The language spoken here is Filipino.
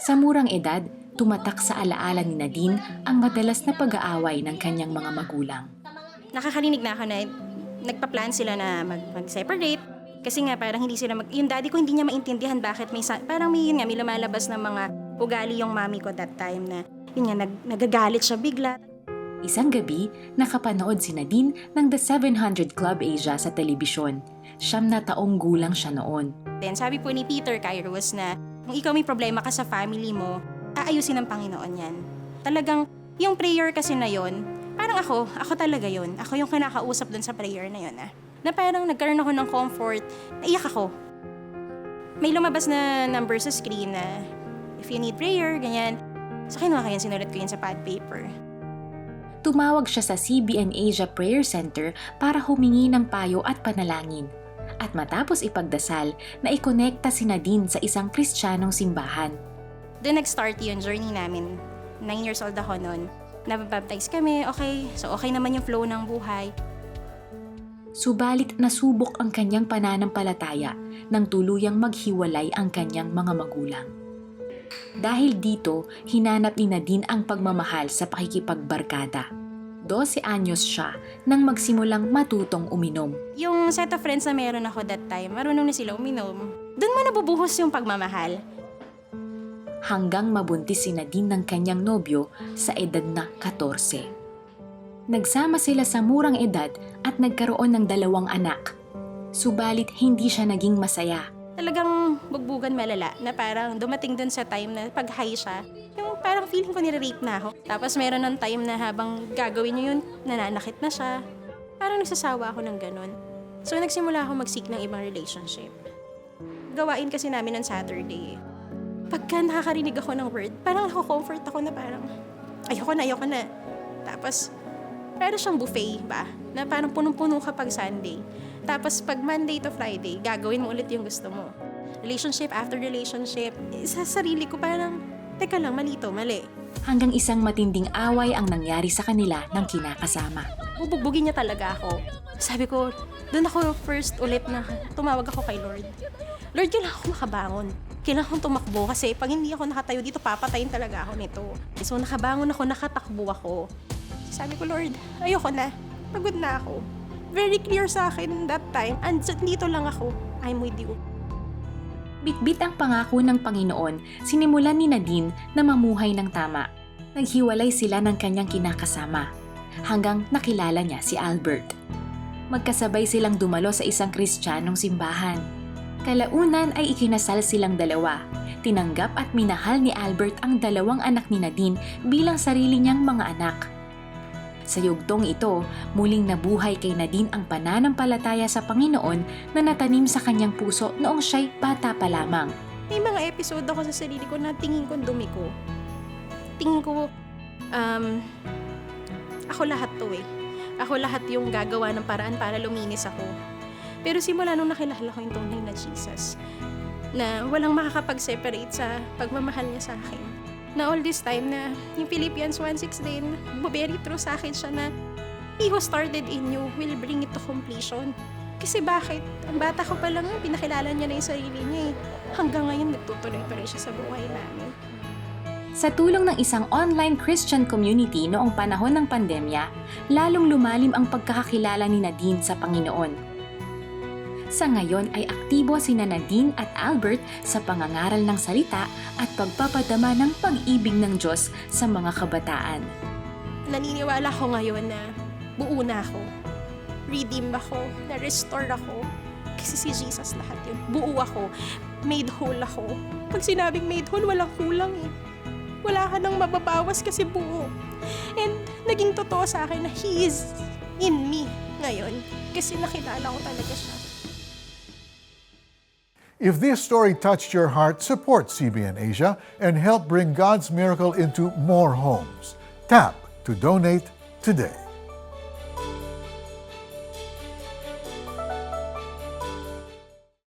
Sa murang edad, tumatak sa alaala ni Nadine ang madalas na pag-aaway ng kanyang mga magulang. Nakakarinig na ako na nagpa-plan sila na mag-separate. Kasi nga parang hindi sila yung daddy ko hindi niya maintindihan bakit parang may lumalabas na mga ugali yung mami ko that time na yun nga, nagagalit siya bigla. Isang gabi, nakapanood si Nadine ng The 700 Club Asia sa telebisyon. 9 taong gulang siya noon. Then sabi po ni Peter Kairos na kung ikaw may problema ka sa family mo, aayusin ng Panginoon yan. Talagang yung prayer kasi na yon, parang ako talaga yon. Ako yung kinakausap dun sa prayer na yon Na parang nagkaroon ako ng comfort, naiyak ako. May lumabas na number sa screen na if you need prayer, ganyan. Sa kinuha ko yan, sinulat ko yan sa pad paper. Tumawag siya sa CBN Asia Prayer Center para humingi ng payo at panalangin. At matapos ipagdasal, naikonekta si Nadine sa isang Kristiyanong simbahan. Doon nag-start yung journey namin. 9 years old ako noon. Nababaptize kami, okay. So okay naman yung flow ng buhay. Subalit nasubok ang kanyang pananampalataya nang tuluyang maghiwalay ang kanyang mga magulang. Dahil dito, hinanap ni Nadine ang pagmamahal sa pakikipagbarkada. 12 anyos siya nang magsimulang matutong uminom. Yung set of friends na meron ako that time, marunong na sila uminom. Doon mo nabubuhos yung pagmamahal. Hanggang mabuntis si Nadine ng kanyang nobyo sa edad na 14. Nagsama sila sa murang edad at nagkaroon ng 2 anak. Subalit hindi siya naging masaya. Talagang bugbugan malala na parang dumating dun sa time na pag-high siya, yung parang feeling ko nire-rape na ako. Tapos meron ng time na habang gagawin niya yun, nananakit na siya. Parang nagsasawa ako ng ganun. So nagsimula ako mag-seek ng ibang relationship. Gawain kasi namin on Saturday. Pagka nakakarinig ako ng word, parang ako-comfort ako na parang ayoko na. Tapos parang siyang buffet ba? Na parang punong-puno kapag Sunday. Tapos pag Monday to Friday, gagawin mo ulit yung gusto mo. Relationship after relationship. Sa sarili ko parang, teka lang, mali. Hanggang isang matinding away ang nangyari sa kanila ng kinakasama. Bubugbugin niya talaga ako. Sabi ko, doon ako first ulit na tumawag ako kay Lord. Lord, kailangan ako makabangon. Kailangan akong tumakbo kasi pag hindi ako nakatayo dito, papatayin talaga ako nito. So nakabangon ako, nakatakbo ako. Sabi ko, Lord, ayoko na. Pagod na ako. Very clear sa akin that time. And dito lang ako. I'm with you. Bitbit ang pangako ng Panginoon, sinimulan ni Nadine na mamuhay ng tama. Naghiwalay sila ng kanyang kinakasama, hanggang nakilala niya si Albert. Magkasabay silang dumalo sa isang Kristiyanong simbahan. Kalaunan ay ikinasal silang 2. Tinanggap at minahal ni Albert ang 2 anak ni Nadine bilang sarili niyang mga anak. Sa yugtong ito, muling nabuhay kay Nadine ang pananampalataya sa Panginoon na natanim sa kanyang puso noong siya'y bata pa lamang. May mga episode ako sa sarili ko na tingin ko dumi ko. Tingin ko, ako lahat to eh. Ako lahat yung gagawa ng paraan para luminis ako. Pero simula nung nakilala ko yung tunay na Jesus, na walang makakapag-separate sa pagmamahal niya sa akin. Na all this time na yung Philippians 1:6 din, very true sa akin siya na He who started in you will bring it to completion. Kasi bakit? Ang bata ko pa lang, pinakilala niya na yung sarili niya eh. Hanggang ngayon, nagtutuloy pa rin siya sa buhay namin. Sa tulong ng isang online Christian community noong panahon ng pandemya, lalong lumalim ang pagkakakilala ni Nadine sa Panginoon. Sa ngayon ay aktibo sina Nadine at Albert sa pangangaral ng salita at pagpapadama ng pag-ibig ng Diyos sa mga kabataan. Naniniwala ko ngayon na buo na ako. Redeem ako, na-restore ako. Kasi si Jesus lahat yun. Buo ako, made whole ako. Pag sinabing made whole, walang kulang eh. Wala ka nang mababawas kasi buo. And naging totoo sa akin na He is in me ngayon. Kasi nakilala ko talaga siya. If this story touched your heart, support CBN Asia and help bring God's miracle into more homes. Tap to donate today.